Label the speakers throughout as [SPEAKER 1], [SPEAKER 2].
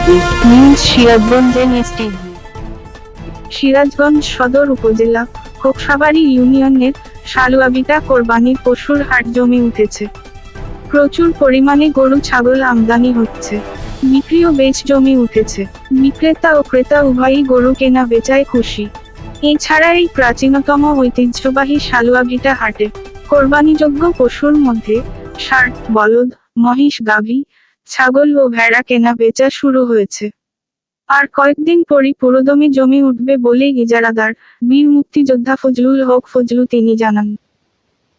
[SPEAKER 1] News Sirajganj এনএসটিভি।
[SPEAKER 2] Sirajganj সদর উপজেলা কোকসাবাড়ি ইউনিয়নের সালুয়াবিটা কোরবানির পশুর হাট জমে উঠেছে। প্রচুর পরিমাণে গরু ছাগল আমদানি হচ্ছে, বিক্রিও বেশ জমে উঠেছে। বিক্রেতা ও ক্রেতা উভয়ই গরু কেনা বেচায় খুশি। এছাড়া এই প্রাচীনতম ঐতিহ্যবাহী সালুয়াবিটা হাটে কোরবানিযোগ্য পশুর মধ্যে ষাঁড়, বলদ, মহিষ, গাভী, ছাগল ও ভেড়া কেনা বেচা শুরু হয়েছে। আর কয়েকদিন পরই পুরোদমে জমে উঠবে বলে ইজারাদার বীর মুক্তিযোদ্ধা ফজলুল হক ফজলু তিনি জানান।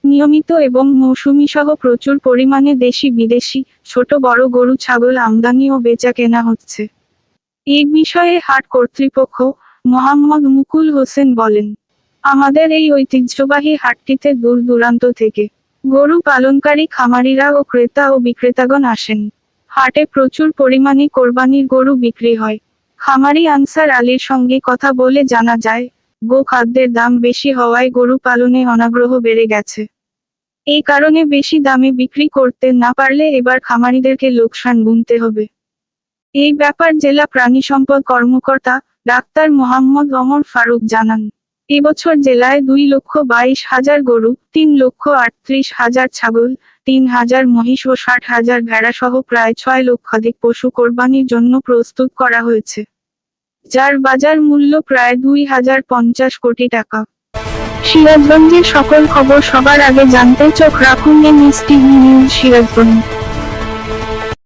[SPEAKER 2] নিয়মিত এবং মৌসুমি সহ প্রচুর পরিমাণে দেশি বিদেশি ছোট বড় গরু ছাগল আমদানি ও বেচা কেনা হচ্ছে। এই বিষয়ে হাট কর্তৃপক্ষ মোহাম্মদ মুকুল হোসেন বলেন, আমাদের এই ঐতিহ্যবাহী হাটটিতে দূর দূরান্ত থেকে গরু পালনকারী খামারিরা ও ক্রেতা ও বিক্রেতাগণ আসেন। হাটে প্রচুর পরিমাণে কোরবানির গরু বিক্রি হয়। খামারি আনসার আলীর সঙ্গে কথা বলে জানা যায়, গো খাদ্যের দাম বেশি হওয়ায় গরু পালনে অনাগ্রহ বেড়ে গেছে। এই কারণে বেশি দামে বিক্রি করতে না পারলে এবার খামারিদেরকে লোকসান গুনতে হবে। এই ব্যাপার জেলা প্রাণী সম্পদ কর্মকর্তা ডাক্তার মোহাম্মদ ওমর ফারুক জানান। এবছর জেলায় 2,22,000 গরু, 3,38,000 ছাগল, 3,000 মহিষ ও 60,000 ভেড়া সহ প্রায় 6 লক্ষাধিক পশু কোরবানির জন্য প্রস্তুত করা হয়েছে, যার বাজার মূল্য প্রায় 2,050 কোটি টাকা। সিরাজগঞ্জের সকল খবর সবার আগে জানতে চোখ রাখুন এনএসটিভি নিউজ সিরাজগঞ্জ।